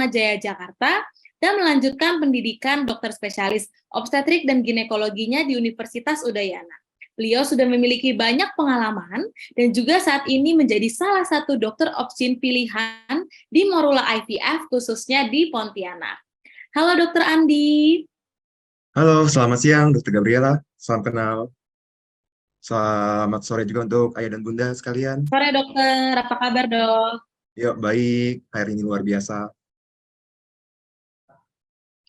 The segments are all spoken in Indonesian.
Atmajaya Jakarta dan melanjutkan pendidikan dokter spesialis obstetrik dan ginekologinya di Universitas Udayana. Beliau sudah memiliki banyak pengalaman dan juga saat ini menjadi salah satu dokter obstin pilihan di Morula IVF khususnya di Pontianak. Halo Dokter Andi. Halo, selamat siang, Dr. Gabriela. Salam kenal. Selamat sore juga untuk ayah dan bunda sekalian. Sore dokter, apa kabar dok? Yuk, baik. Hari ini luar biasa.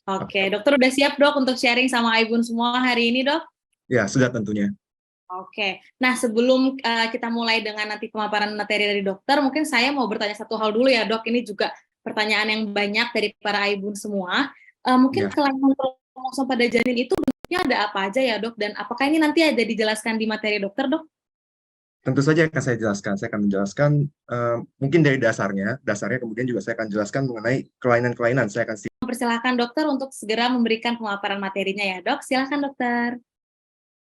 Oke, dokter udah siap dok untuk sharing sama Aibun semua hari ini dok? Ya, sudah tentunya. Oke, nah sebelum kita mulai dengan nanti pemaparan materi dari dokter, mungkin saya mau bertanya satu hal dulu ya dok, ini juga pertanyaan yang banyak dari para Aibun semua. Mungkin Ya, kelainan kromosom pada janin itu bentuknya ada apa aja ya dok, dan apakah ini nanti ada dijelaskan di materi dokter dok? tentu saja akan saya jelaskan. Saya akan menjelaskan mungkin dari dasarnya kemudian juga saya akan jelaskan mengenai kelainan-kelainan. Saya akan Persilahkan dokter untuk segera memberikan pemaparan materinya ya dok, silakan dokter.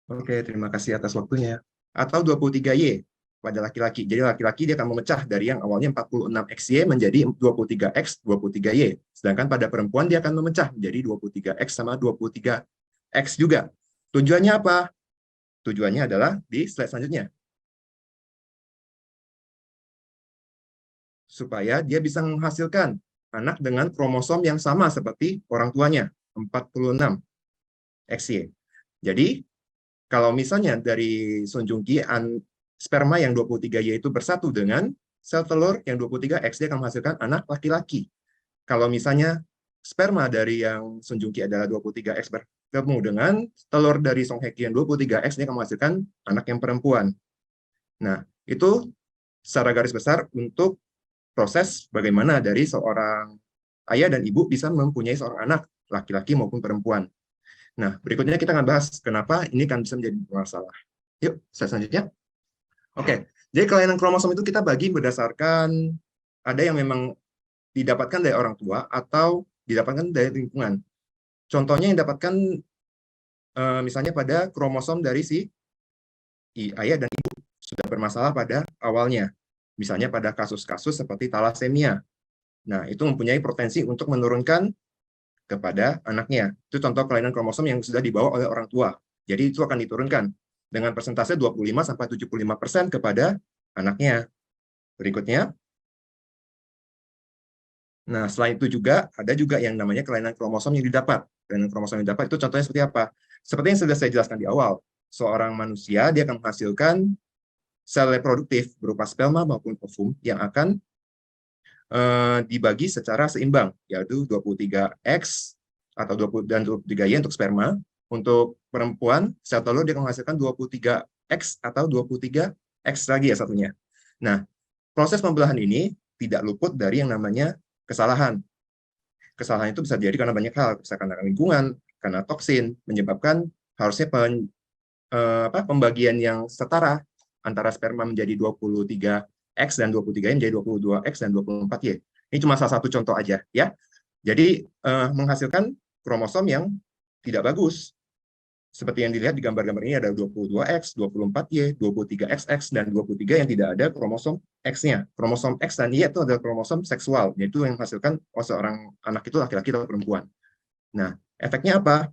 Oke, terima kasih atas waktunya. Atau 23Y pada laki-laki. Jadi laki-laki dia akan memecah dari yang awalnya 46XY menjadi 23X, 23Y. Sedangkan pada perempuan dia akan memecah menjadi 23X sama 23X juga. Tujuannya apa? Tujuannya adalah di slide selanjutnya. Supaya dia bisa menghasilkan anak dengan kromosom yang sama seperti orang tuanya, 46XY. Jadi, kalau misalnya dari Sunjungki, sperma yang 23Y itu bersatu dengan sel telur yang 23X, dia akan menghasilkan anak laki-laki. Kalau misalnya sperma dari yang Sunjungki adalah 23X bertemu dengan telur dari Songheki yang 23X, dia akan menghasilkan anak yang perempuan. Nah, itu secara garis besar untuk proses bagaimana dari seorang ayah dan ibu bisa mempunyai seorang anak, laki-laki maupun perempuan. Nah, berikutnya kita akan bahas kenapa ini kan bisa menjadi masalah. Yuk, slide selanjutnya. Oke, jadi kelainan kromosom itu kita bagi berdasarkan ada yang memang didapatkan dari orang tua atau didapatkan dari lingkungan. Contohnya yang didapatkan misalnya pada kromosom dari si ayah dan ibu sudah bermasalah pada awalnya. Misalnya pada kasus-kasus seperti talasemia. Nah, itu mempunyai potensi untuk menurunkan kepada anaknya. Itu contoh kelainan kromosom yang sudah dibawa oleh orang tua. Jadi itu akan diturunkan dengan persentase 25-75% kepada anaknya. Berikutnya, nah selain itu juga ada juga yang namanya kelainan kromosom yang didapat. Kelainan kromosom yang didapat itu contohnya seperti apa? Seperti yang sudah saya jelaskan di awal, seorang manusia dia akan menghasilkan sel reproduktif berupa sperma maupun ovum yang akan dibagi secara seimbang, yaitu 23X atau 20 dan 23Y untuk sperma. Untuk perempuan, sel telur dia akan menghasilkan 23X atau 23X lagi ya satunya. Nah, proses pembelahan ini tidak luput dari yang namanya kesalahan. Kesalahan itu bisa jadi karena banyak hal, bisa karena lingkungan, karena toksin, menyebabkan harusnya pembagian yang setara antara sperma menjadi 23X dan 23Y menjadi 22X dan 24Y. Ini cuma salah satu contoh aja ya. Jadi menghasilkan kromosom yang tidak bagus. Seperti yang dilihat di gambar-gambar ini ada 22X, 24Y, 23XX, dan 23 yang tidak ada kromosom X-nya. Kromosom X dan Y itu adalah kromosom seksual, yaitu yang menghasilkan seorang anak itu laki-laki atau perempuan. Nah, efeknya apa?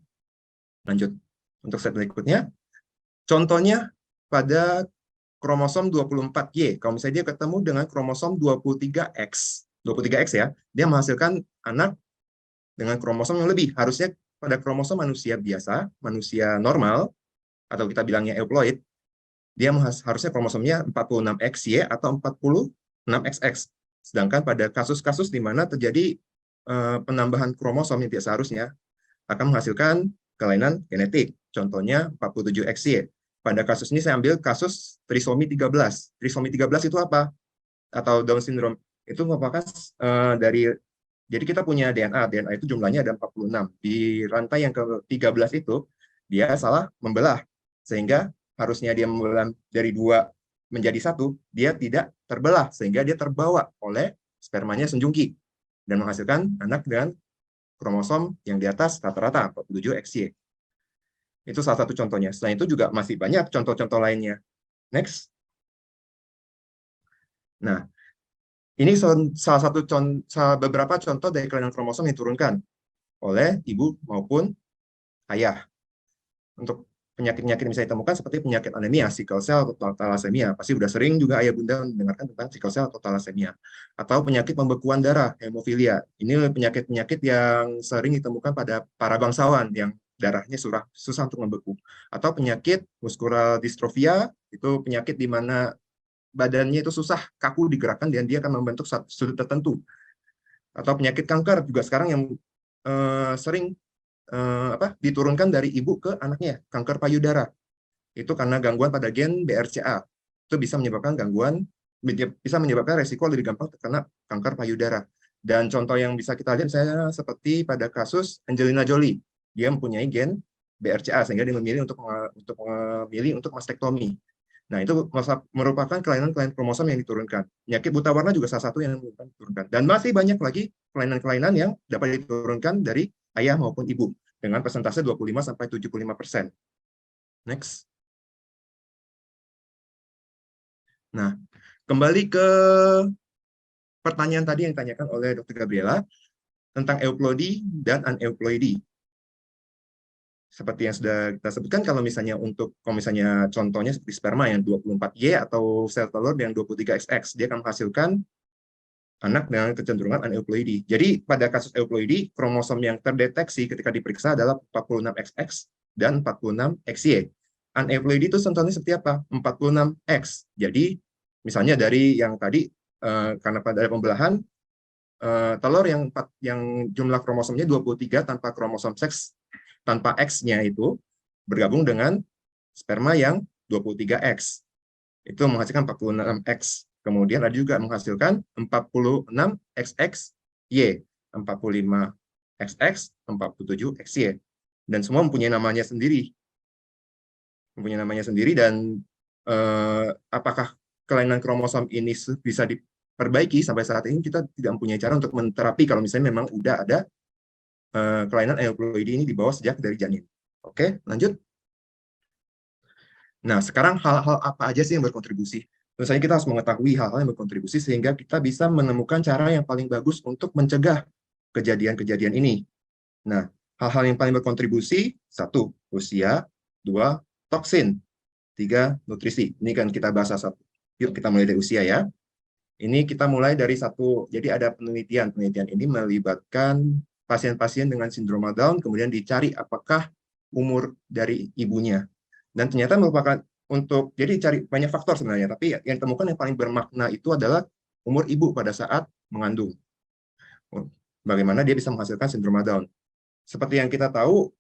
Lanjut. Untuk slide berikutnya, contohnya pada kromosom 24Y. Kalau misalnya dia ketemu dengan kromosom 23X, 23X ya, dia menghasilkan anak dengan kromosom yang lebih. Harusnya pada kromosom manusia biasa, manusia normal, atau kita bilangnya euploid, dia harusnya kromosomnya 46XY atau 46XX. Sedangkan pada kasus-kasus di mana terjadi penambahan kromosom yang tidak seharusnya akan menghasilkan kelainan genetik. Contohnya 47XY. Pada kasus ini saya ambil kasus trisomi 13. Trisomi 13 itu apa? Atau Down syndrome. Itu merupakan dari, jadi kita punya DNA. DNA itu jumlahnya ada 46. Di rantai yang ke-13 itu, dia salah membelah. Sehingga harusnya dia membelah dari 2 menjadi 1, dia tidak terbelah. Sehingga dia terbawa oleh spermanya Sunjungki. Dan menghasilkan anak dengan kromosom yang di atas rata-rata 47XY. Itu salah satu contohnya. Selain itu juga masih banyak contoh-contoh lainnya. Next. Nah, Ini salah satu beberapa contoh dari kelainan kromosom yang diturunkan oleh ibu maupun ayah. Untuk penyakit-penyakit yang bisa ditemukan seperti penyakit anemia, sickle cell atau thalassemia. Pasti sudah sering juga ayah bunda mendengarkan tentang sickle cell atau thalassemia. Atau penyakit pembekuan darah, hemofilia. Ini penyakit-penyakit yang sering ditemukan pada para bangsawan yang darahnya susah untuk membeku. Atau penyakit muskular distrofia, itu penyakit di mana badannya itu susah, kaku digerakkan dan dia akan membentuk sudut tertentu. Atau penyakit kanker juga sekarang yang sering diturunkan dari ibu ke anaknya, kanker payudara. Itu karena gangguan pada gen BRCA. Itu bisa menyebabkan resiko lebih gampang terkena kanker payudara. Dan contoh yang bisa kita lihat saya seperti pada kasus Angelina Jolie. Dia mempunyai gen BRCA sehingga dia memilih untuk mastektomi. Nah, itu merupakan kelainan-kelainan kromosom yang diturunkan. Penyakit buta warna juga salah satu yang diturunkan. Dan masih banyak lagi kelainan-kelainan yang dapat diturunkan dari ayah maupun ibu dengan persentase 25-75%. Next. Nah, kembali ke pertanyaan tadi yang ditanyakan oleh Dr. Gabriela tentang euploidy dan aneuploidy. Seperti yang sudah kita sebutkan, kalau misalnya contohnya seperti sperma yang 24Y atau sel telur yang 23XX, dia akan menghasilkan anak dengan kecenderungan aneuploidy. Jadi pada kasus euploidy, kromosom yang terdeteksi ketika diperiksa adalah 46XX dan 46XY. Aneuploidy itu contohnya seperti apa? 46X. Jadi misalnya dari yang tadi, karena pada pembelahan, telur yang jumlah kromosomnya 23 tanpa kromosom seks, tanpa X-nya itu bergabung dengan sperma yang 23X. Itu menghasilkan 46X. Kemudian ada juga menghasilkan 46XXY, 45XX, 47XY. Dan semua mempunyai namanya sendiri. Dan apakah kelainan kromosom ini bisa diperbaiki? Sampai saat ini kita tidak mempunyai cara untuk menterapi kalau misalnya memang udah ada kelainan aneuploidy ini dibawa sejak dari janin. Oke, lanjut. Nah, sekarang hal-hal apa aja sih yang berkontribusi? Tentu saja kita harus mengetahui hal-hal yang berkontribusi sehingga kita bisa menemukan cara yang paling bagus untuk mencegah kejadian-kejadian ini. Nah, hal-hal yang paling berkontribusi, 1, usia, 2, toksin, 3, nutrisi. Ini kan kita bahas satu. Yuk kita mulai dari usia ya. Ini kita mulai dari jadi ada penelitian. Penelitian ini melibatkan pasien-pasien dengan sindroma Down, kemudian dicari apakah umur dari ibunya. Dan ternyata merupakan jadi cari banyak faktor sebenarnya, tapi yang ditemukan yang paling bermakna itu adalah umur ibu pada saat mengandung. Bagaimana dia bisa menghasilkan sindroma Down. Seperti yang kita tahu,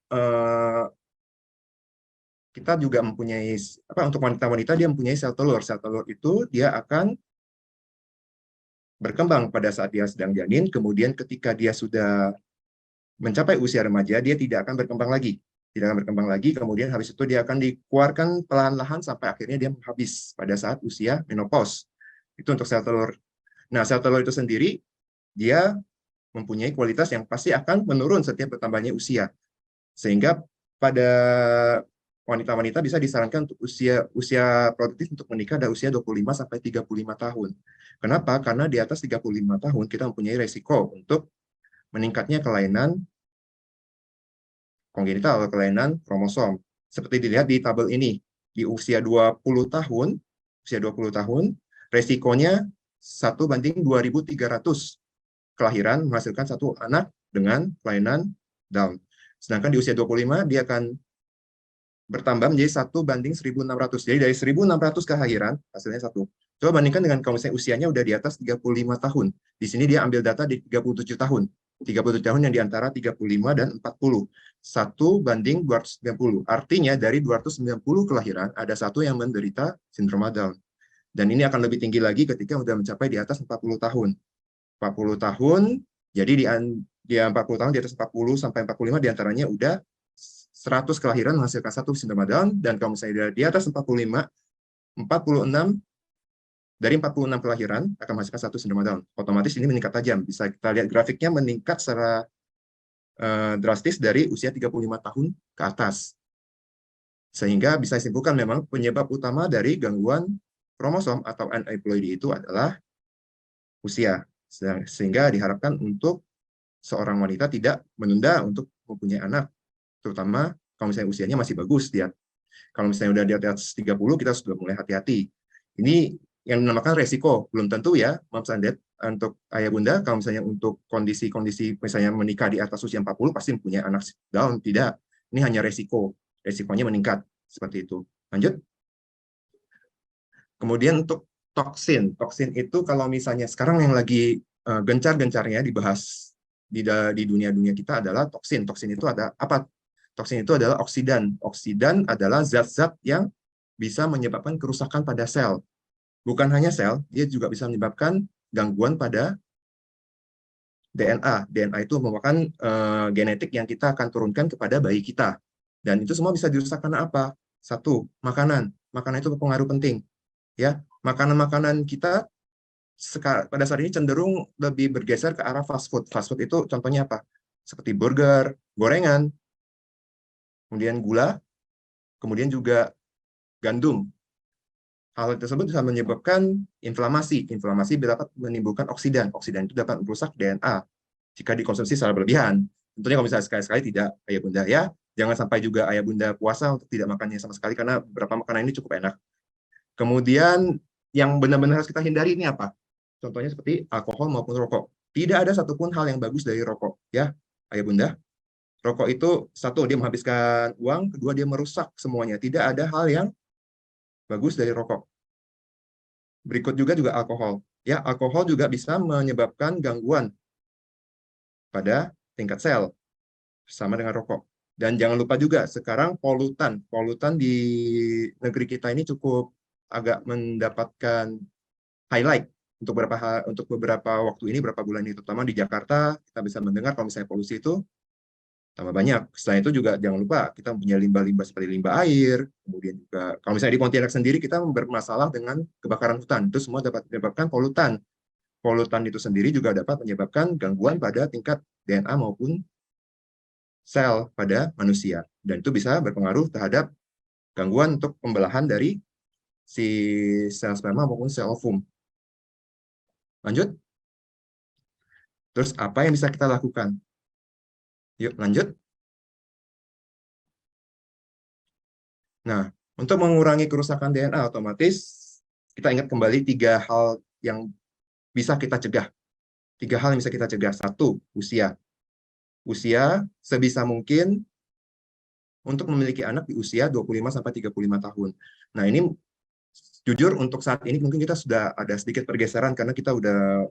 kita juga mempunyai, untuk wanita-wanita dia mempunyai sel telur. Sel telur itu dia akan berkembang pada saat dia sedang janin, kemudian ketika dia sudah mencapai usia remaja, dia tidak akan berkembang lagi. Kemudian habis itu dia akan dikeluarkan perlahan-lahan sampai akhirnya dia habis pada saat usia menopause. Itu untuk sel telur. Nah, sel telur itu sendiri, dia mempunyai kualitas yang pasti akan menurun setiap bertambahnya usia. Sehingga pada wanita-wanita bisa disarankan untuk usia produktif untuk menikah pada usia 25-35 tahun. Kenapa? Karena di atas 35 tahun kita mempunyai resiko untuk meningkatnya kelainan kongenital atau kelainan kromosom. Seperti dilihat di tabel ini, di usia 20 tahun, resikonya 1:2300 kelahiran menghasilkan satu anak dengan kelainan Down. Sedangkan di usia 25 dia akan bertambah menjadi 1:1600. Jadi dari 1.600 kelahiran, hasilnya 1. Coba bandingkan dengan kalau misalnya usianya udah di atas 35 tahun. Di sini dia ambil data di 37 tahun. 37 tahun yang di antara 35 dan 40. 1:290. Artinya dari 290 kelahiran, ada 1 yang menderita sindroma Down. Dan ini akan lebih tinggi lagi ketika sudah mencapai di atas 40 tahun. 40 tahun, jadi di 40 tahun, di atas 40 sampai 45 diantaranya udah 100 kelahiran menghasilkan 1 sindroma Down, dan kalau misalnya di atas 46 dari 46 kelahiran akan menghasilkan 1 sindroma Down. Otomatis ini meningkat tajam. Bisa kita lihat grafiknya meningkat secara drastis dari usia 35 tahun ke atas. Sehingga bisa disimpulkan memang penyebab utama dari gangguan kromosom atau aneuploidy itu adalah usia. Sehingga diharapkan untuk seorang wanita tidak menunda untuk mempunyai anak, terutama kalau misalnya usianya masih bagus dia. Kalau misalnya udah di atas 30, kita sudah mulai hati-hati. Ini yang dinamakan resiko. Belum tentu ya, Moms and Dad, untuk ayah bunda, kalau misalnya untuk kondisi-kondisi misalnya menikah di atas usia 40, pasti mempunyai anak down. Tidak. Ini hanya resiko. Resikonya meningkat. Seperti itu. Lanjut. Kemudian untuk toksin. Toksin itu kalau misalnya sekarang yang lagi gencar-gencarnya dibahas di dunia-dunia kita adalah toksin. Toksin itu ada apa? Toksin itu adalah oksidan. Oksidan adalah zat-zat yang bisa menyebabkan kerusakan pada sel. Bukan hanya sel, dia juga bisa menyebabkan gangguan pada DNA. DNA itu merupakan genetik yang kita akan turunkan kepada bayi kita. Dan itu semua bisa dirusak karena apa? Satu, makanan. Makanan itu berpengaruh penting. Ya, makanan-makanan kita pada saat ini cenderung lebih bergeser ke arah fast food. Fast food itu contohnya apa? Seperti burger, gorengan, kemudian gula, kemudian juga gandum. Hal tersebut bisa menyebabkan inflamasi. Inflamasi dapat menimbulkan oksidan. Oksidan itu dapat merusak DNA jika dikonsumsi secara berlebihan. Tentunya kalau misalnya sekali-sekali tidak, ayah bunda ya. Jangan sampai juga ayah bunda puasa untuk tidak makannya sama sekali, karena beberapa makanan ini cukup enak. Kemudian yang benar-benar harus kita hindari ini apa? Contohnya seperti alkohol maupun rokok. Tidak ada satupun hal yang bagus dari rokok, ya, ayah bunda. Rokok itu satu, dia menghabiskan uang, kedua dia merusak semuanya. Tidak ada hal yang bagus dari rokok. Berikut juga alkohol. Ya, alkohol juga bisa menyebabkan gangguan pada tingkat sel sama dengan rokok. Dan jangan lupa juga sekarang polutan. Polutan di negeri kita ini cukup agak mendapatkan highlight untuk beberapa waktu ini, beberapa bulan ini, terutama di Jakarta. Kita bisa mendengar kalau misalnya polusi itu tambah banyak. Selain itu juga jangan lupa kita punya limbah-limbah seperti limbah air, kemudian juga kalau misalnya di Pontianak sendiri kita bermasalah dengan kebakaran hutan. Itu semua dapat menyebabkan polutan. Polutan itu sendiri juga dapat menyebabkan gangguan pada tingkat DNA maupun sel pada manusia. Dan itu bisa berpengaruh terhadap gangguan untuk pembelahan dari si sel sperma maupun sel ovum. Lanjut. Terus apa yang bisa kita lakukan? Yuk lanjut. Nah, untuk mengurangi kerusakan DNA otomatis kita ingat kembali 3 hal yang bisa kita cegah. 3 hal yang bisa kita cegah. 1, usia. Usia sebisa mungkin untuk memiliki anak di usia 25-35 tahun. Nah, ini jujur untuk saat ini mungkin kita sudah ada sedikit pergeseran karena kita udah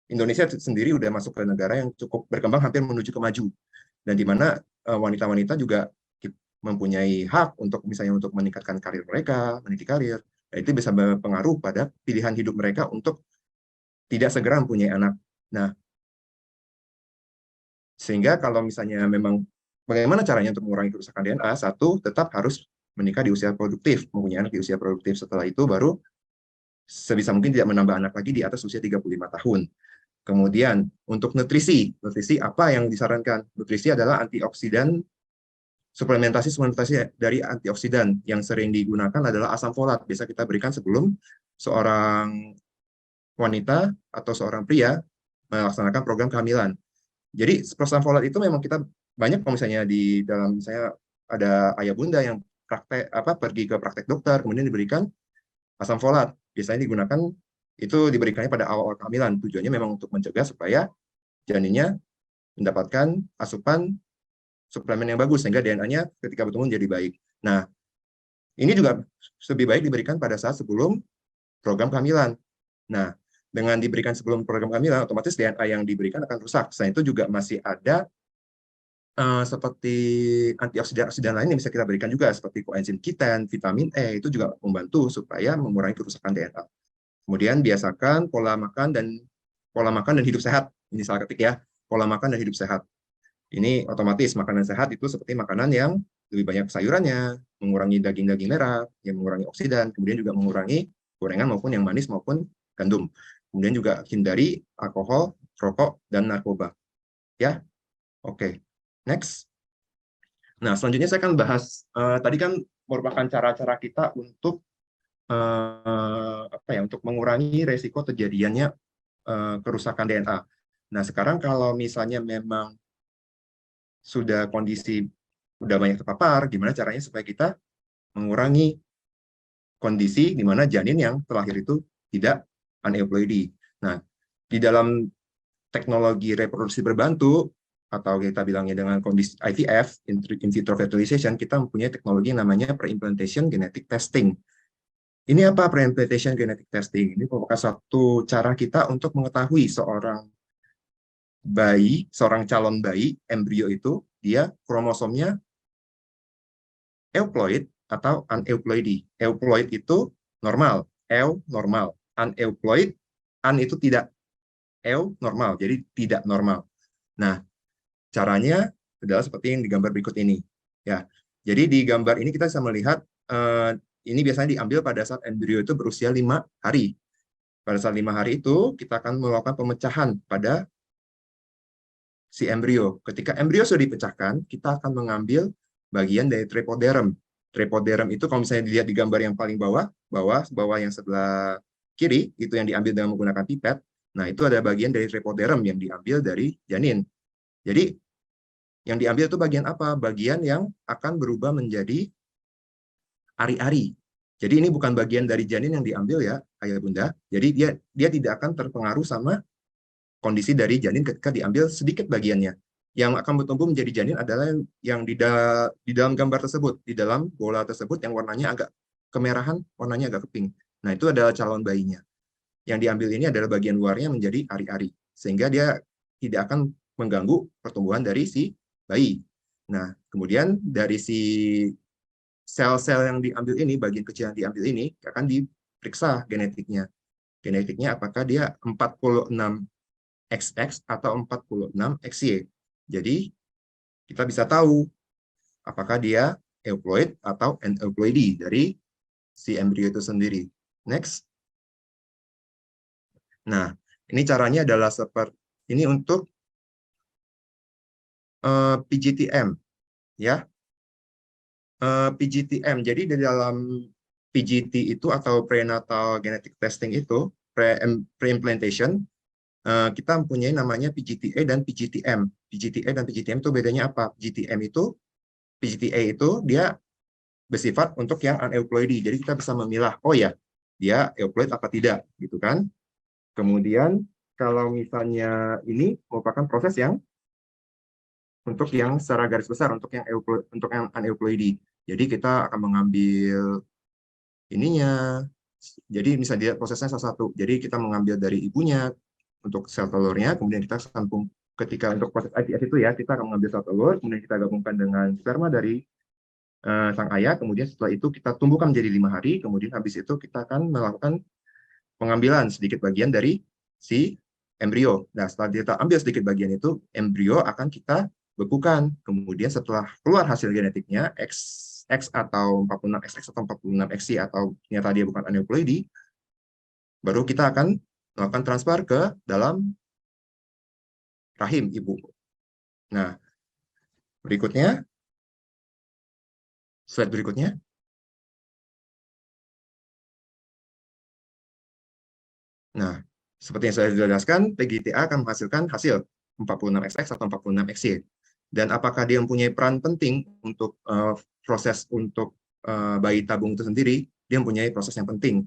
Indonesia sendiri udah masuk ke negara yang cukup berkembang hampir menuju ke maju. Dan di mana wanita-wanita juga mempunyai hak untuk misalnya untuk meningkatkan karir mereka, meniti karir. Nah, itu bisa berpengaruh pada pilihan hidup mereka untuk tidak segera mempunyai anak. Nah, sehingga kalau misalnya memang bagaimana caranya untuk mengurangi kerusakan DNA? 1, tetap harus menikah di usia produktif, mempunyai anak di usia produktif. Setelah itu baru sebisa mungkin tidak menambah anak lagi di atas usia 35 tahun. Kemudian untuk nutrisi apa yang disarankan? Nutrisi adalah antioksidan, suplementasi dari antioksidan yang sering digunakan adalah asam folat. Biasa kita berikan sebelum seorang wanita atau seorang pria melaksanakan program kehamilan. Jadi asam folat itu memang kita banyak kalau misalnya di dalam misalnya ada ayah bunda yang pergi ke praktek dokter kemudian diberikan asam folat. Biasanya diberikannya pada awal kehamilan. Tujuannya memang untuk mencegah supaya janinnya mendapatkan asupan suplemen yang bagus sehingga DNA-nya ketika bertumbuh menjadi baik. Nah, ini juga lebih baik diberikan pada saat sebelum program kehamilan. Nah, dengan diberikan sebelum program kehamilan, otomatis DNA yang diberikan akan rusak. Selain itu juga masih ada seperti antioksidan lain yang bisa kita berikan juga, seperti koenzim Q10, vitamin E, itu juga membantu supaya mengurangi kerusakan DNA. Kemudian biasakan pola makan dan hidup sehat. Ini salah ketik ya, pola makan dan hidup sehat. Ini otomatis makanan sehat itu seperti makanan yang lebih banyak sayurannya, mengurangi daging-daging merah, yang mengurangi oksidan, kemudian juga mengurangi gorengan maupun yang manis maupun gandum. Kemudian juga hindari alkohol, rokok, dan narkoba. Ya, oke. Next. Nah, selanjutnya saya akan bahas, tadi kan merupakan cara-cara kita untuk untuk mengurangi resiko terjadiannya kerusakan DNA. Nah, sekarang kalau misalnya memang sudah kondisi udah banyak terpapar, gimana caranya supaya kita mengurangi kondisi di mana janin yang terlahir itu tidak aneuploidy. Nah, di dalam teknologi reproduksi berbantu, atau kita bilangnya dengan kondisi IVF, in vitro fertilization, kita mempunyai teknologi yang namanya pre-implantation genetic testing. Ini apa pre-implantation genetic testing? Ini merupakan satu cara kita untuk mengetahui seorang bayi, seorang calon bayi, embrio itu, dia kromosomnya euploid atau aneuploidy. Euploid itu normal, eu normal. Aneuploid, an itu tidak, eu normal, jadi tidak normal. Nah, caranya adalah seperti yang digambar berikut ini. Ya, jadi di gambar ini kita bisa melihat ini biasanya diambil pada saat embrio itu berusia 5 hari. Pada saat 5 hari itu kita akan melakukan pemecahan pada si embrio. Ketika embrio sudah dipecahkan, kita akan mengambil bagian dari trepoderm. Trepoderm itu kalau misalnya dilihat di gambar yang paling bawah yang sebelah kiri, itu yang diambil dengan menggunakan pipet. Nah, itu ada bagian dari trepoderm yang diambil dari janin. Jadi, yang diambil itu bagian apa? Bagian yang akan berubah menjadi ari-ari. Jadi ini bukan bagian dari janin yang diambil ya, ayah bunda. Jadi dia tidak akan terpengaruh sama kondisi dari janin ketika diambil sedikit bagiannya. Yang akan bertumbuh menjadi janin adalah yang di dalam gambar tersebut, di dalam bola tersebut yang warnanya agak kemerahan, warnanya agak ke pink. Nah, itu adalah calon bayinya. Yang diambil ini adalah bagian luarnya menjadi ari-ari, sehingga dia tidak akan mengganggu pertumbuhan dari si bayi. Nah, kemudian dari si sel-sel yang diambil ini, bagian kecil yang diambil ini, akan diperiksa genetiknya. Genetiknya apakah dia 46XX atau 46XY. Jadi, kita bisa tahu apakah dia euploid atau aneuploidy dari si embrio itu sendiri. Next. Nah, ini caranya adalah seperti ini untuk PGTM, ya. PGTM. Jadi di dalam PGT itu atau prenatal genetic testing itu, pre-implantation, kita mempunyai namanya PGTA dan PGTM. PGTA dan PGTM itu bedanya apa? PGTA itu dia bersifat untuk yang aneuploidy. Jadi kita bisa memilah, oh ya, dia euploid apa tidak, gitu kan? Kemudian kalau misalnya ini merupakan proses yang untuk yang secara garis besar, untuk yang aneuploidy. Jadi kita akan mengambil ininya. Jadi misalnya dia prosesnya salah satu. Jadi kita mengambil dari ibunya untuk sel telurnya, kemudian kita sambung ketika untuk proses IVF itu ya, kita akan mengambil sel telur, kemudian kita gabungkan dengan sperma dari sang ayah, kemudian setelah itu kita tumbuhkan menjadi 5 hari, kemudian habis itu kita akan melakukan pengambilan sedikit bagian dari si embrio. Nah, setelah kita ambil sedikit bagian itu, embrio akan kita bekukan. Kemudian setelah keluar hasil genetiknya, X atau 46XX atau 46XY atau ternyata dia bukan aneuploidy, baru kita akan melakukan transfer ke dalam rahim ibu. Nah, berikutnya, slide berikutnya. Nah, seperti yang saya jelaskan, PGTA akan menghasilkan hasil 46XX atau 46XY. Dan apakah dia mempunyai peran penting untuk proses untuk bayi tabung itu sendiri? Dia mempunyai proses yang penting.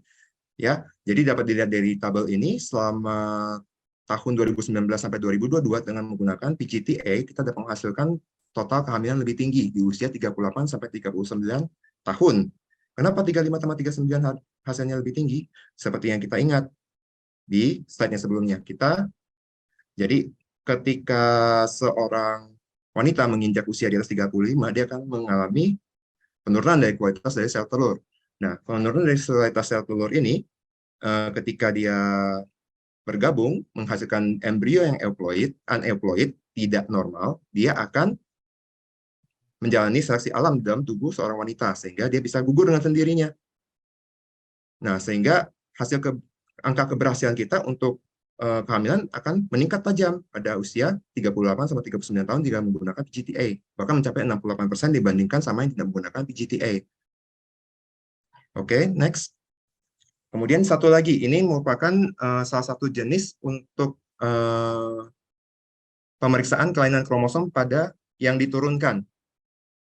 Ya, jadi dapat dilihat dari tabel ini selama tahun 2019 sampai 2022 dengan menggunakan PGTA kita dapat menghasilkan total kehamilan lebih tinggi di usia 38 sampai 39 tahun. Kenapa 35 tambah 39 hasilnya lebih tinggi? Seperti yang kita ingat di slide-nya sebelumnya. Jadi ketika seorang wanita menginjak usia di atas 35, dia akan mengalami penurunan dari kualitas dari sel telur. Nah, penurunan dari kualitas sel telur ini, ketika dia bergabung, menghasilkan embrio yang aneuploid, tidak normal, dia akan menjalani seleksi alam dalam tubuh seorang wanita, sehingga dia bisa gugur dengan sendirinya. Nah, sehingga angka keberhasilan kita untuk kehamilan akan meningkat tajam pada usia 38 sampai 39 tahun jika menggunakan PGTA, bahkan mencapai 68% dibandingkan sama yang tidak menggunakan PGTA. Oke, next. Kemudian satu lagi, ini merupakan salah satu jenis untuk pemeriksaan kelainan kromosom pada yang diturunkan.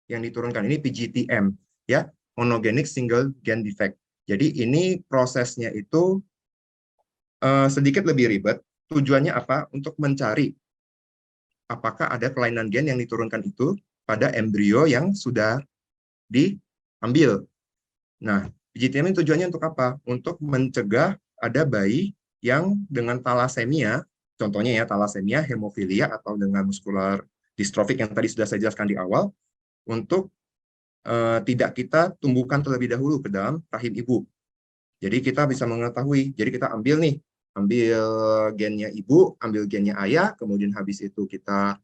Yang diturunkan ini PGTM, ya, monogenic single gene defect. Jadi ini prosesnya itu sedikit lebih ribet. Tujuannya apa? Untuk mencari apakah ada kelainan gen yang diturunkan itu pada embrio yang sudah diambil. Nah, PGTM ini tujuannya untuk apa? Untuk mencegah ada bayi yang dengan talasemia, contohnya ya talasemia, hemofilia, atau dengan muskular distrofik yang tadi sudah saya jelaskan di awal, untuk tidak kita tumbuhkan terlebih dahulu ke dalam rahim ibu. Jadi kita bisa mengetahui, jadi kita ambil gennya ibu, ambil gennya ayah, kemudian habis itu kita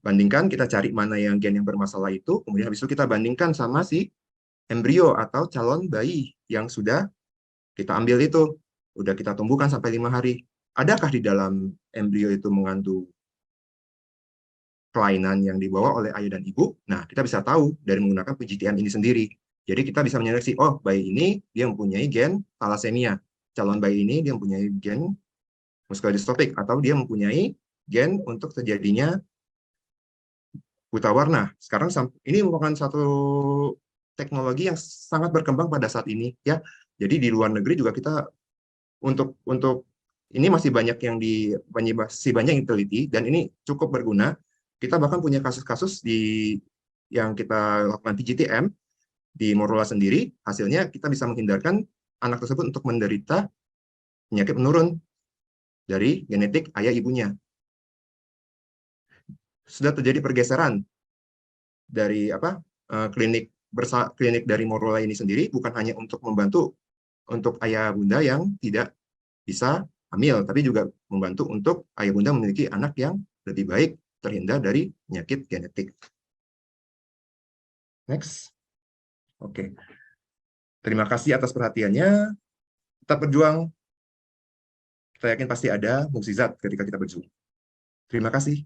bandingkan, kita cari mana yang gen yang bermasalah itu, kemudian habis itu kita bandingkan sama si embrio atau calon bayi yang sudah kita ambil itu, udah kita tumbuhkan sampai 5 hari. Adakah di dalam embrio itu mengandung kelainan yang dibawa oleh ayah dan ibu? Nah, kita bisa tahu dari menggunakan PGTM ini sendiri. Jadi kita bisa menyeleksi, oh bayi ini dia mempunyai gen thalassemia, calon bayi ini dia mempunyai gen muscular dystrophic, atau dia mempunyai gen untuk terjadinya buta warna. Sekarang ini merupakan satu teknologi yang sangat berkembang pada saat ini, ya. Jadi di luar negeri juga kita untuk ini masih banyak yang diteliti, dan ini cukup berguna. Kita bahkan punya kasus-kasus yang kita lakukan PGTM di Morola sendiri, hasilnya kita bisa menghindarkan anak tersebut untuk menderita penyakit menurun dari genetik ayah ibunya. Sudah terjadi pergeseran dari klinik dari Morola ini sendiri, bukan hanya untuk membantu untuk ayah bunda yang tidak bisa hamil, tapi juga membantu untuk ayah bunda memiliki anak yang lebih baik, terhindar dari penyakit genetik. Next. Oke. Terima kasih atas perhatiannya. Tetap berjuang. Kita yakin pasti ada mukjizat ketika kita berjuang. Terima kasih.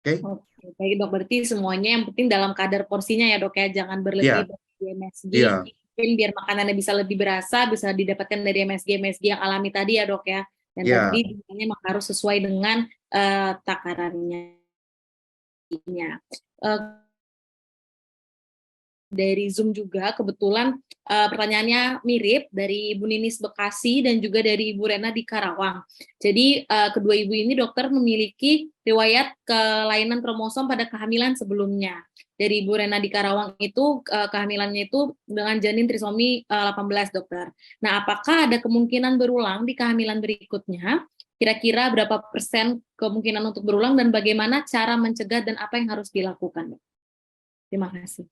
Oke. Oke, baik dok, berarti semuanya yang penting dalam kadar porsinya ya dok ya, jangan berlebih dari MSG. Mungkin biar makanannya bisa lebih berasa, bisa didapatkan dari MSG yang alami tadi ya dok ya. Dan tadi jumlahnya harus sesuai dengan takarannya. Dari Zoom juga kebetulan pertanyaannya mirip dari Ibu Ninis Bekasi dan juga dari Ibu Rena di Karawang. Jadi kedua ibu ini dokter memiliki riwayat kelainan kromosom pada kehamilan sebelumnya. Dari Ibu Rena di Karawang itu kehamilannya itu dengan janin trisomi 18 dokter. Nah, apakah ada kemungkinan berulang di kehamilan berikutnya? Kira-kira berapa persen kemungkinan untuk berulang dan bagaimana cara mencegah dan apa yang harus dilakukan? Terima kasih.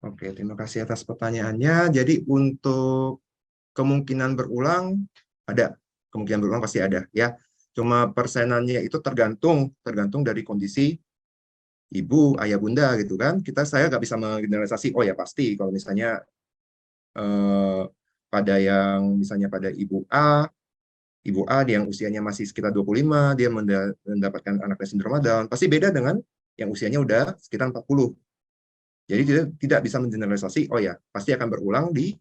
Oke, terima kasih atas pertanyaannya. Jadi untuk kemungkinan berulang, ada. Kemungkinan berulang pasti ada, ya. Cuma persenannya itu tergantung dari kondisi ibu, ayah, bunda, gitu kan. Saya nggak bisa menggeneralisasi, oh ya pasti, kalau misalnya pada ibu A yang usianya masih sekitar 25, dia mendapatkan anaknya sindroma Down, pasti beda dengan yang usianya udah sekitar 40. Jadi tidak bisa mengeneralisasi, oh ya, pasti akan berulang di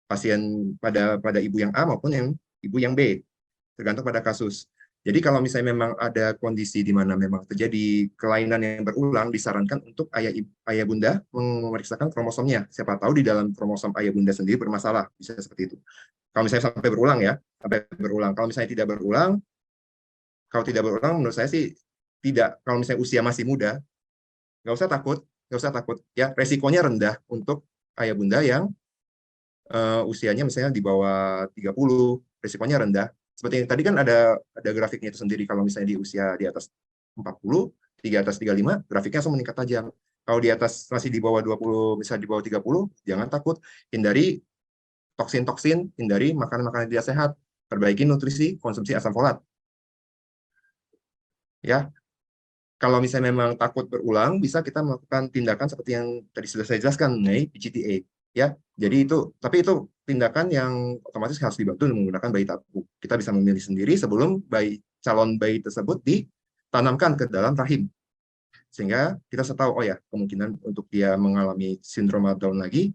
pasien pada ibu yang A maupun yang ibu yang B, tergantung pada kasus. Jadi kalau misalnya memang ada kondisi di mana memang terjadi kelainan yang berulang, disarankan untuk ayah bunda memeriksakan kromosomnya. Siapa tahu di dalam kromosom ayah bunda sendiri bermasalah, bisa seperti itu. Kalau misalnya sampai berulang. Kalau misalnya tidak berulang, menurut saya sih tidak. Kalau misalnya usia masih muda, nggak usah takut, ya. Resikonya rendah untuk ayah bunda yang usianya misalnya di bawah 30, resikonya rendah. Seperti yang tadi kan ada grafiknya itu sendiri, kalau misalnya di usia di atas 40, di atas 35, grafiknya langsung meningkat tajam. Kalau di atas masih di bawah 20, misalnya di bawah 30, jangan takut. Hindari toksin-toksin, hindari makanan-makanan tidak sehat, perbaiki nutrisi, konsumsi asam folat. Ya, kalau misalnya memang takut berulang, bisa kita melakukan tindakan seperti yang tadi sudah saya jelaskan mengenai PGT-A. Ya, jadi tapi itu tindakan yang otomatis harus dibantu menggunakan bayi tabung. Kita bisa memilih sendiri sebelum calon bayi tersebut ditanamkan ke dalam rahim, sehingga kita tahu, oh ya, kemungkinan untuk dia mengalami sindroma Down lagi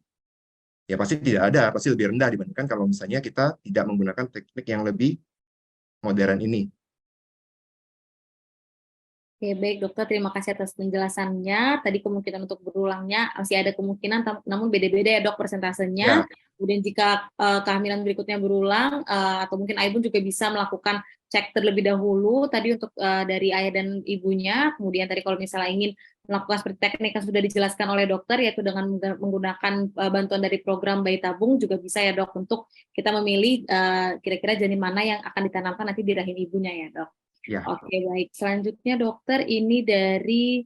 ya pasti tidak ada, pasti lebih rendah dibandingkan kalau misalnya kita tidak menggunakan teknik yang lebih modern ini. Oke, baik dokter, terima kasih atas penjelasannya. Tadi kemungkinan untuk berulangnya masih ada kemungkinan, namun beda-beda ya dok persentasenya. Ya, Kemudian jika kehamilan berikutnya berulang, atau mungkin ayah pun juga bisa melakukan cek terlebih dahulu tadi untuk dari ayah dan ibunya. Kemudian tadi kalau misalnya ingin melakukan seperti teknik yang sudah dijelaskan oleh dokter, yaitu dengan menggunakan bantuan dari program bayi tabung juga bisa ya dok, untuk kita memilih kira-kira janin mana yang akan ditanamkan nanti di rahim ibunya ya dok. ya. Oke, baik. Selanjutnya dokter, ini dari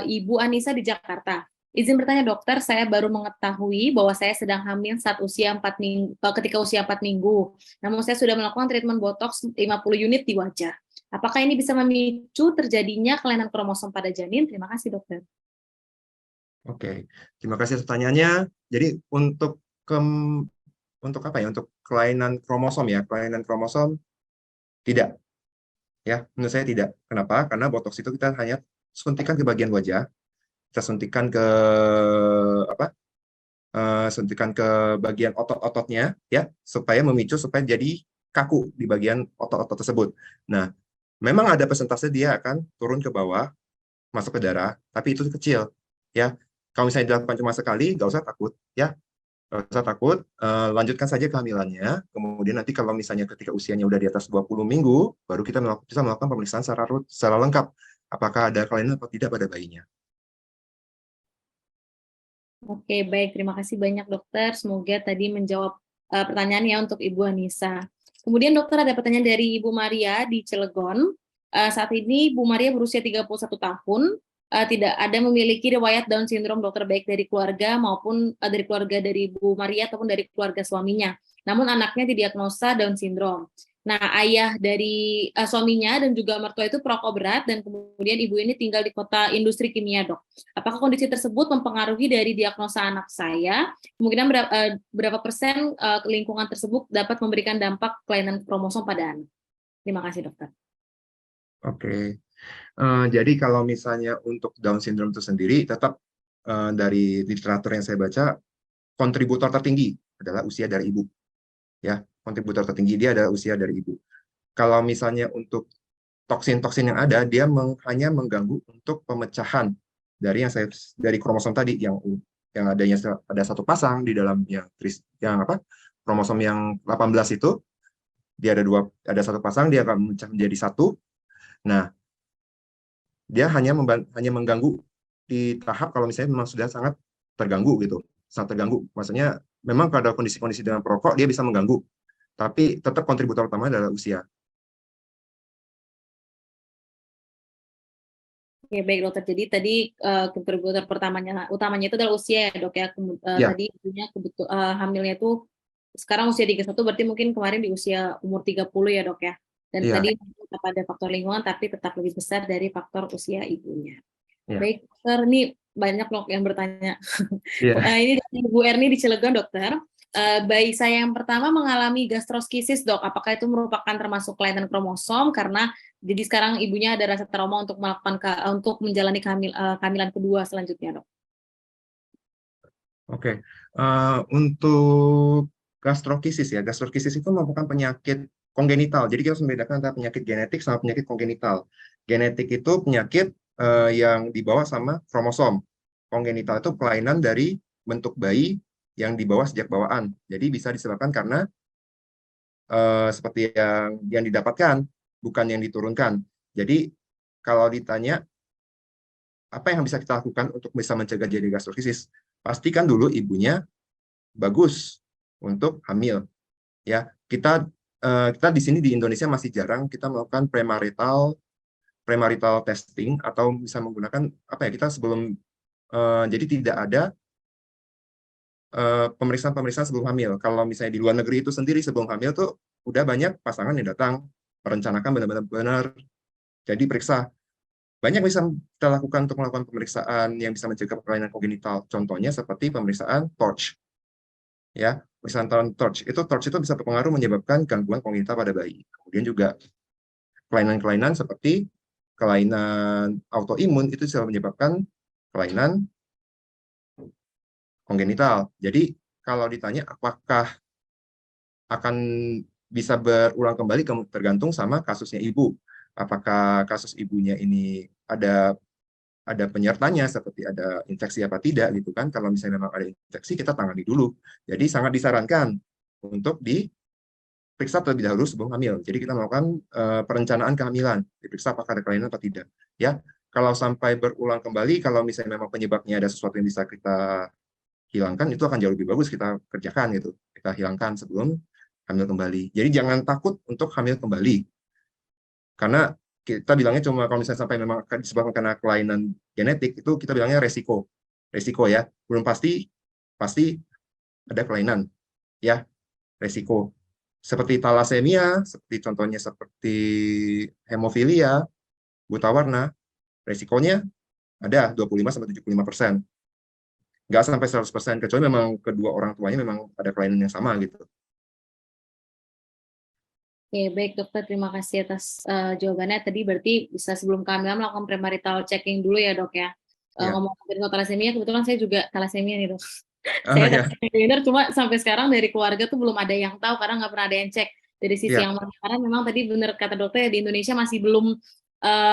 Ibu Anissa di Jakarta. Izin bertanya dokter, saya baru mengetahui bahwa saya sedang hamil saat usia 4 minggu, ketika usia 4 minggu. Namun saya sudah melakukan treatment botox 50 unit di wajah. Apakah ini bisa memicu terjadinya kelainan kromosom pada janin? Terima kasih dokter. Oke, terima kasih atas pertanyaannya. Jadi untuk apa ya? Untuk kelainan kromosom ya, kelainan kromosom tidak. Ya, menurut saya tidak. Kenapa? Karena botox itu kita hanya suntikan ke bagian wajah, kita suntikan ke apa? Suntikan ke bagian otot-ototnya, ya, supaya memicu supaya jadi kaku di bagian otot-otot tersebut. Nah, memang ada persentase dia akan turun ke bawah, masuk ke darah, tapi itu kecil, ya. Kalau misalnya dilakukan cuma sekali, nggak usah takut, ya. Nggak usah takut, lanjutkan saja kehamilannya. Kemudian nanti kalau misalnya ketika usianya udah di atas 20 minggu, baru kita bisa melakukan pemeriksaan secara lengkap. Apakah ada kelainan atau tidak pada bayinya. Oke, baik. Terima kasih banyak dokter. Semoga tadi menjawab pertanyaannya untuk Ibu Anissa. Kemudian dokter, ada pertanyaan dari Ibu Maria di Cilegon. Saat ini Ibu Maria berusia 31 tahun, tidak ada memiliki riwayat Down syndrome dokter, baik dari keluarga maupun dari keluarga dari Ibu Maria ataupun dari keluarga suaminya. Namun anaknya didiagnosa Down syndrome. Nah, ayah dari suaminya dan juga mertua itu perokok berat, dan kemudian ibu ini tinggal di kota industri kimia, dok. Apakah kondisi tersebut mempengaruhi dari diagnosa anak saya? Kemungkinan berapa persen lingkungan tersebut dapat memberikan dampak kelainan kromosom pada anak? Terima kasih, dokter. Oke. Jadi kalau misalnya untuk Down syndrome itu sendiri, tetap dari literatur yang saya baca, kontributor tertinggi adalah usia dari ibu. Ya, kontributor tertinggi dia adalah usia dari ibu. Kalau misalnya untuk toksin-toksin yang ada, dia hanya mengganggu untuk pemecahan dari kromosom tadi yang adanya ada satu pasang di dalam yang apa? Kromosom yang 18 itu dia ada satu pasang, dia akan memecah menjadi satu. Nah, dia hanya mengganggu di tahap kalau misalnya memang sudah sangat terganggu gitu. Sangat terganggu. Maksudnya memang pada kondisi-kondisi dengan perokok dia bisa mengganggu. Tapi tetap kontributor utama adalah usia. Oke, baik dokter. Jadi tadi kontributor utamanya itu adalah usia ya dok ya. Ya, Tadi ibunya hamilnya itu sekarang usia 31, berarti mungkin kemarin di usia umur 30 ya dok ya. Dan iya, tadi tetap ada faktor lingkungan, tapi tetap lebih besar dari faktor usia ibunya. iya, Baik dokter, ini banyak loh yang bertanya. iya. Ini dari Bu Erni di Cilegon dokter. Bayi saya yang pertama mengalami gastroskisis dok. Apakah itu merupakan termasuk kelainan kromosom? Karena jadi sekarang ibunya ada rasa trauma untuk untuk menjalani kehamilan kedua selanjutnya dok. Oke. Untuk gastrokisis ya, gastrokisis itu merupakan penyakit kongenital. Jadi kita harus membedakan antara penyakit genetik sama penyakit kongenital. Genetik itu penyakit yang dibawa sama kromosom. Kongenital itu kelainan dari bentuk bayi yang dibawa sejak bawaan. Jadi bisa disebabkan karena seperti yang didapatkan, bukan yang diturunkan. Jadi kalau ditanya apa yang bisa kita lakukan untuk bisa mencegah jadi gastrokisis, pastikan dulu ibunya bagus untuk hamil. Ya, kita di sini di Indonesia masih jarang kita melakukan premarital testing atau bisa menggunakan apa ya, kita sebelum jadi tidak ada pemeriksaan sebelum hamil. Kalau misalnya di luar negeri itu sendiri sebelum hamil tuh udah banyak pasangan yang datang merencanakan benar-benar jadi periksa. Banyak bisa kita lakukan untuk melakukan pemeriksaan yang bisa mencegah kelainan kongenital. Contohnya seperti pemeriksaan TORCH. Ya, pemeriksaan TORCH itu bisa berpengaruh menyebabkan gangguan kongenital pada bayi. Kemudian juga kelainan-kelainan seperti kelainan autoimun itu bisa menyebabkan kelainan kongenital. Jadi kalau ditanya apakah akan bisa berulang kembali, tergantung sama kasusnya ibu. Apakah kasus ibunya ini ada penyertanya seperti ada infeksi apa tidak gitu kan. Kalau misalnya memang ada infeksi, kita tangani dulu. Jadi sangat disarankan untuk diperiksa terlebih dahulu sebelum hamil. Jadi kita melakukan perencanaan kehamilan, diperiksa apakah ada kelainan atau tidak. Ya, kalau sampai berulang kembali, kalau misalnya memang penyebabnya ada sesuatu yang bisa kita hilangkan, itu akan jauh lebih bagus kita kerjakan gitu. Kita hilangkan sebelum hamil kembali. Jadi jangan takut untuk hamil kembali. Karena kita bilangnya cuma kalau misalnya sampai memang disebabkan karena kelainan genetik, itu kita bilangnya resiko. Resiko ya, belum pasti ada kelainan ya, resiko. Seperti talasemia, seperti contohnya seperti hemofilia, buta warna, resikonya ada 25-75%. Nggak sampai 100%, kecuali memang kedua orang tuanya memang ada kelainan yang sama gitu. Oke, baik dokter, terima kasih atas jawabannya. Tadi berarti bisa sebelum kehamilan melakukan premarital checking dulu ya dok ya. Ya. Ngomong-ngomong thalassemia, kebetulan saya juga thalassemia nih dok. Oh, Saya ya. thalassemia, cuma sampai sekarang dari keluarga tuh belum ada yang tahu karena nggak pernah ada yang cek. Dari sisi Ya. yang karena memang tadi benar kata dokter di Indonesia masih belum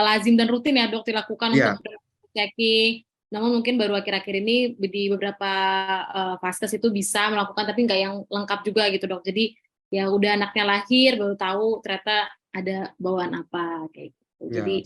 lazim dan rutin ya dok dilakukan Ya. untuk checking. Namun mungkin baru akhir-akhir ini di beberapa vaskes itu bisa melakukan, tapi nggak yang lengkap juga gitu dok. Jadi ya udah anaknya lahir baru tahu ternyata ada bawaan apa kayak gitu. Jadi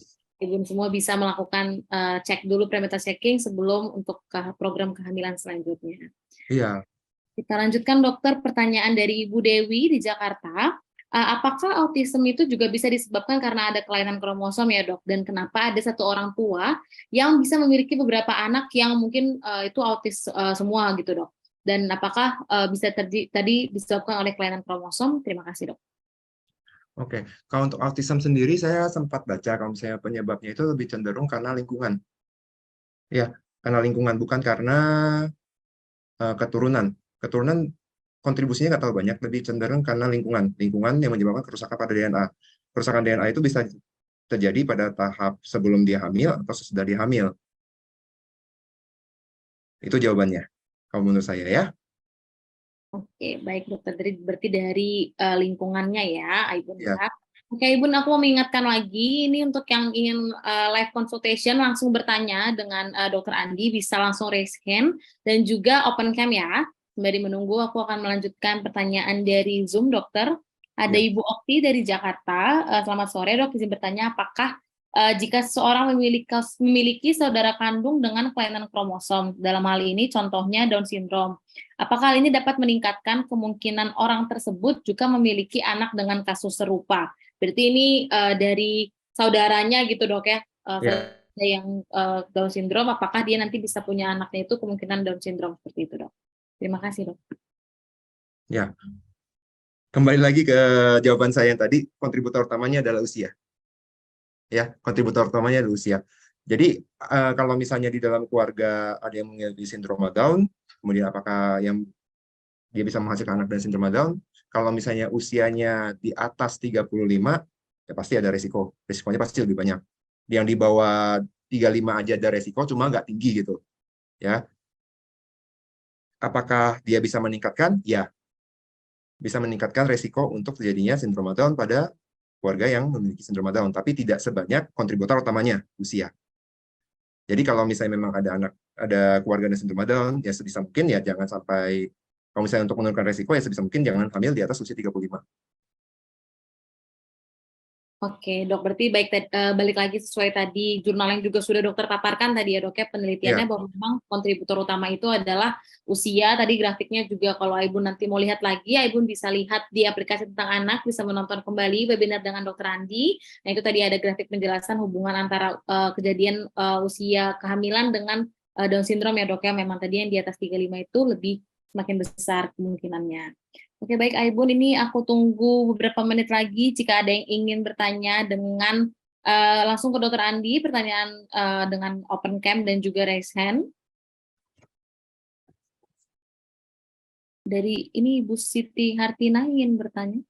Ya. ibu semua bisa melakukan cek dulu prenatal checking sebelum untuk program kehamilan selanjutnya. Iya. Kita lanjutkan dokter, pertanyaan dari Ibu Dewi di Jakarta. Apakah autism itu juga bisa disebabkan karena ada kelainan kromosom ya dok? Dan kenapa ada satu orang tua yang bisa memiliki beberapa anak yang mungkin itu autis semua gitu dok? Dan apakah bisa tadi disebabkan oleh kelainan kromosom? Terima kasih dok. Oke, kalau untuk autism sendiri saya sempat baca kalau misalnya penyebabnya itu lebih cenderung karena lingkungan. Ya, karena lingkungan, bukan karena keturunan. Keturunan kontribusinya nggak terlalu banyak, lebih cenderung karena lingkungan. Lingkungan yang menyebabkan kerusakan pada DNA. Kerusakan DNA itu bisa terjadi pada tahap sebelum dia hamil atau sesudah dia hamil. Itu jawabannya, kalau menurut saya ya. Oke, baik dokter. Berarti dari lingkungannya ya, Aibun Ya, ya. Oke, Aibun, aku mau mengingatkan lagi, ini untuk yang ingin live consultation langsung bertanya dengan dokter Andi, bisa langsung raise hand dan juga open cam ya. Sembari menunggu, aku akan melanjutkan pertanyaan dari Zoom, dokter. Ada ya, Ibu Okti dari Jakarta. Selamat sore, dok. Izin bertanya, apakah jika seseorang memiliki saudara kandung dengan kelainan kromosom, dalam hal ini contohnya Down syndrome, apakah hal ini dapat meningkatkan kemungkinan orang tersebut juga memiliki anak dengan kasus serupa? Berarti ini dari saudaranya gitu dok ya, ya, saudara yang Down syndrome, apakah dia nanti bisa punya anaknya itu kemungkinan Down syndrome seperti itu dok? Terima kasih dok. ya. Kembali lagi ke jawaban saya yang tadi, kontributor utamanya adalah usia. Ya, kontributor utamanya adalah usia. Jadi kalau misalnya di dalam keluarga ada yang memiliki sindroma Down, kemudian apakah yang dia bisa menghasilkan anak dengan sindroma Down? Kalau misalnya usianya di atas 35, ya pasti ada resiko. Resikonya pasti lebih banyak. Yang di bawah 35 aja ada resiko, cuma nggak tinggi gitu. Ya, apakah dia bisa meningkatkan? Ya, bisa meningkatkan resiko untuk terjadinya sindroma Down pada keluarga yang memiliki sindroma Down, tapi tidak sebanyak kontributor utamanya, usia. Jadi kalau misalnya memang ada keluarga dengan sindroma Down, ya sebisa mungkin ya jangan sampai, kalau misalnya untuk menurunkan resiko, ya sebisa mungkin jangan hamil di atas usia 35. Oke, dok, berarti balik lagi sesuai tadi jurnal yang juga sudah dokter paparkan tadi ya dok ya, penelitiannya Ya, bahwa memang kontributor utama itu adalah usia. Tadi grafiknya juga kalau Aibun nanti mau lihat lagi, Aibun bisa lihat di aplikasi tentang anak, bisa menonton kembali webinar dengan dokter Andi. Nah itu tadi ada grafik penjelasan hubungan antara kejadian usia kehamilan dengan Down syndrome ya dok ya, memang tadi yang di atas 35 itu lebih semakin besar kemungkinannya. Oke, baik Aibun, ini aku tunggu beberapa menit lagi jika ada yang ingin bertanya dengan langsung ke Dokter Andi, pertanyaan dengan open cam dan juga raise hand. Dari ini Ibu Siti Hartina ingin bertanya.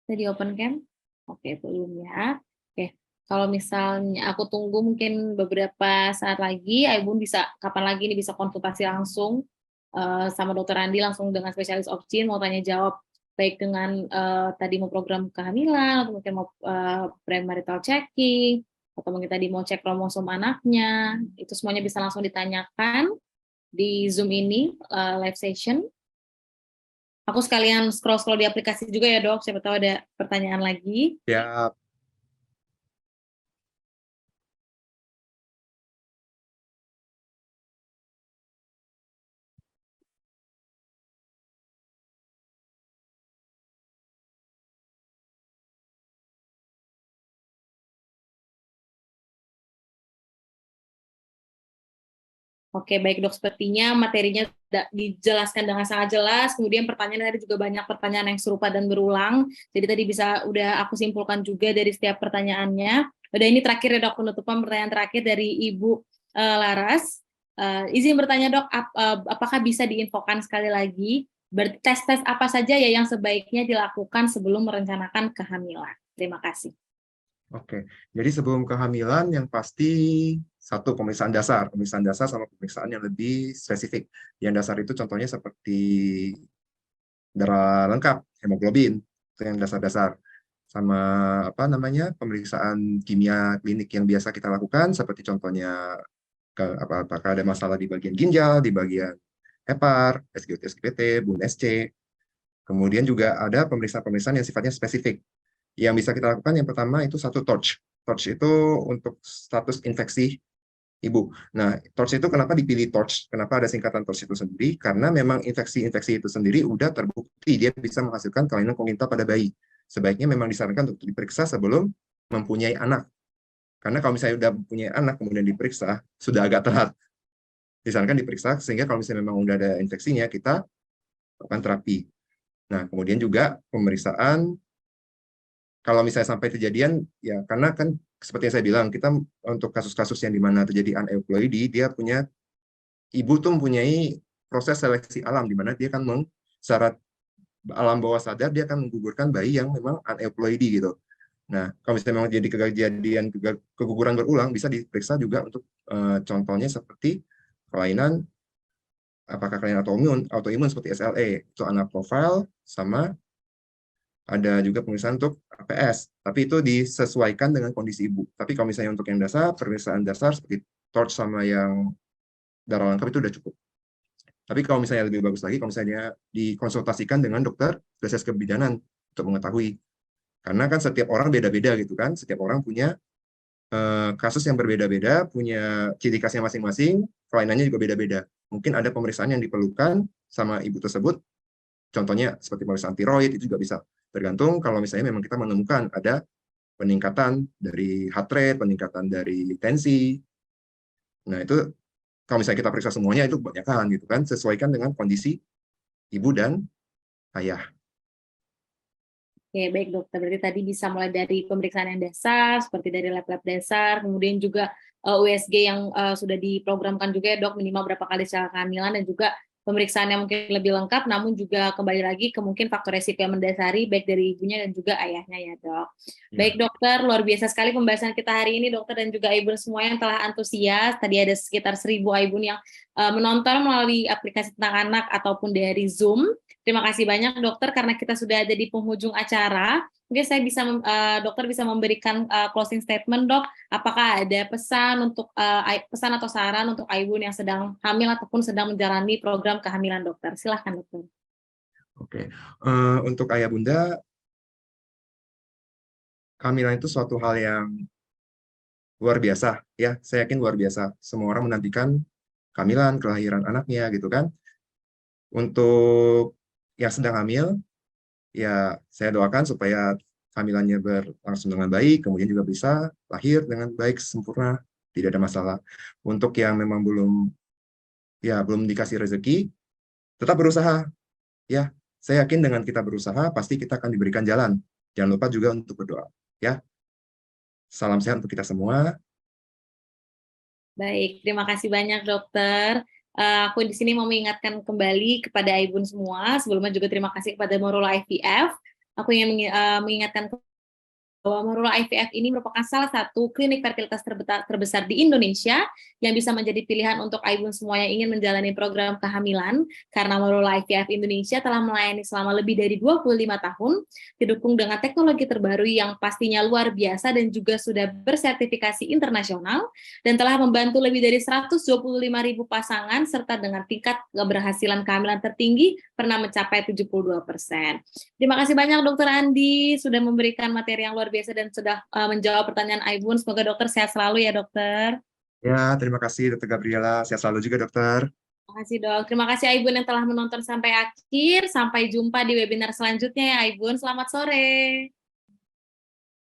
Tadi open cam? Oke, belum ya. Oke, kalau misalnya aku tunggu mungkin beberapa saat lagi, Aibun bisa kapan lagi nih bisa konsultasi langsung sama Dokter Andi langsung dengan spesialis obstin mau tanya jawab baik dengan tadi mau program kehamilan atau mungkin mau premarital checking atau mungkin tadi mau cek kromosom anaknya, itu semuanya bisa langsung ditanyakan di Zoom ini live session. Aku sekalian scroll-scroll di aplikasi juga ya dok, siapa tahu ada pertanyaan lagi. Ya. Oke, baik dok, sepertinya materinya sudah dijelaskan dengan sangat jelas, kemudian pertanyaan tadi juga banyak pertanyaan yang serupa dan berulang, jadi tadi udah aku simpulkan juga dari setiap pertanyaannya. Udah ini terakhir ya dok, penutupan pertanyaan terakhir dari Ibu Laras. Izin bertanya dok, apakah bisa diinfokan sekali lagi, tes-tes apa saja ya yang sebaiknya dilakukan sebelum merencanakan kehamilan? Terima kasih. Oke, jadi sebelum kehamilan yang pasti satu pemeriksaan dasar sama pemeriksaan yang lebih spesifik. Yang dasar itu contohnya seperti darah lengkap, hemoglobin, itu yang dasar-dasar. Sama apa namanya pemeriksaan kimia klinik yang biasa kita lakukan, seperti contohnya apakah ada masalah di bagian ginjal, di bagian hepar, SGOT, SGPT, BUN SC. Kemudian juga ada pemeriksaan-pemeriksaan yang sifatnya spesifik. Yang bisa kita lakukan yang pertama itu satu TORCH. TORCH itu untuk status infeksi ibu. Nah, TORCH itu kenapa dipilih TORCH? Kenapa ada singkatan TORCH itu sendiri? Karena memang infeksi-infeksi itu sendiri udah terbukti dia bisa menghasilkan kelainan kongenital pada bayi. Sebaiknya memang disarankan untuk diperiksa sebelum mempunyai anak. Karena kalau misalnya udah mempunyai anak kemudian diperiksa, sudah agak telat. Disarankan diperiksa sehingga kalau misalnya memang udah ada infeksinya, kita lakukan terapi. Nah, kemudian juga pemeriksaan kalau misalnya sampai kejadian, ya karena kan seperti yang saya bilang, kita untuk kasus-kasus yang dimana terjadi aneuploidy, dia punya, ibu tuh mempunyai proses seleksi alam, di mana dia kan secara alam bawah sadar, dia akan menggugurkan bayi yang memang aneuploidy gitu. Nah, kalau misalnya memang jadi kejadian keguguran berulang, bisa diperiksa juga untuk contohnya seperti kelainan, apakah kelainan autoimun seperti SLE, itu anak profile, sama ada juga pemeriksaan untuk APS, tapi itu disesuaikan dengan kondisi ibu. Tapi kalau misalnya untuk yang dasar, pemeriksaan dasar seperti TORCH sama yang darah lengkap itu udah cukup. Tapi kalau misalnya lebih bagus lagi, kalau misalnya dikonsultasikan dengan dokter spesialis kebidanan untuk mengetahui. Karena kan setiap orang beda-beda gitu kan, setiap orang punya kasus yang berbeda-beda, punya ciri khasnya masing-masing, kelainannya juga beda-beda. Mungkin ada pemeriksaan yang diperlukan sama ibu tersebut, contohnya seperti pemeriksaan tiroid, itu juga bisa tergantung kalau misalnya memang kita menemukan ada peningkatan dari heart rate, peningkatan dari tensi. Nah, itu kalau misalnya kita periksa semuanya itu kebanyakan gitu kan, sesuaikan dengan kondisi ibu dan ayah. Oke, baik dokter. Berarti tadi bisa mulai dari pemeriksaan yang dasar, seperti dari lab-lab dasar, kemudian juga USG yang sudah diprogramkan juga ya dok, minimal berapa kali secara kehamilan, dan juga pemeriksaan yang mungkin lebih lengkap, namun juga kembali lagi ke mungkin faktor resiko yang mendasari, baik dari ibunya dan juga ayahnya ya dok. Baik dokter, luar biasa sekali pembahasan kita hari ini dokter dan juga Aibun semua yang telah antusias. Tadi ada sekitar 1.000 Aibun yang menonton melalui aplikasi tentang anak ataupun dari Zoom. Terima kasih banyak dokter karena kita sudah ada di penghujung acara. Mungkin saya bisa dokter bisa memberikan closing statement dok. Apakah ada pesan untuk pesan atau saran untuk Aibun yang sedang hamil ataupun sedang menjalani program kehamilan dokter? Silahkan dokter. Oke, untuk ayah bunda, kehamilan itu suatu hal yang luar biasa ya. Saya yakin luar biasa. Semua orang menantikan kehamilan, kelahiran anaknya gitu kan. Untuk yang sedang hamil, ya saya doakan supaya kehamilannya berlangsung dengan baik, kemudian juga bisa lahir dengan baik, sempurna, tidak ada masalah. Untuk yang memang belum dikasih rezeki, tetap berusaha. Ya, saya yakin dengan kita berusaha, pasti kita akan diberikan jalan. Jangan lupa juga untuk berdoa. Ya, salam sehat untuk kita semua. Baik, terima kasih banyak dokter. Aku di sini mau mengingatkan kembali kepada Aibun semua. Sebelumnya juga terima kasih kepada Morula IVF. Aku ingin mengingatkan bahwa Marula IVF ini merupakan salah satu klinik fertilitas terbesar di Indonesia yang bisa menjadi pilihan untuk ibu semua yang ingin menjalani program kehamilan, karena Marula IVF Indonesia telah melayani selama lebih dari 25 tahun, didukung dengan teknologi terbaru yang pastinya luar biasa dan juga sudah bersertifikasi internasional, dan telah membantu lebih dari 125.000 pasangan, serta dengan tingkat keberhasilan kehamilan tertinggi pernah mencapai 72%. Terima kasih banyak Dokter Andi sudah memberikan materi yang luar biasa dan sudah menjawab pertanyaan Aibun. Semoga dokter sehat selalu ya dokter. Ya, terima kasih Dr. Gabriela. Sehat selalu juga dokter. Terima kasih dok. Terima kasih Aibun yang telah menonton sampai akhir. Sampai jumpa di webinar selanjutnya ya Aibun. Selamat sore.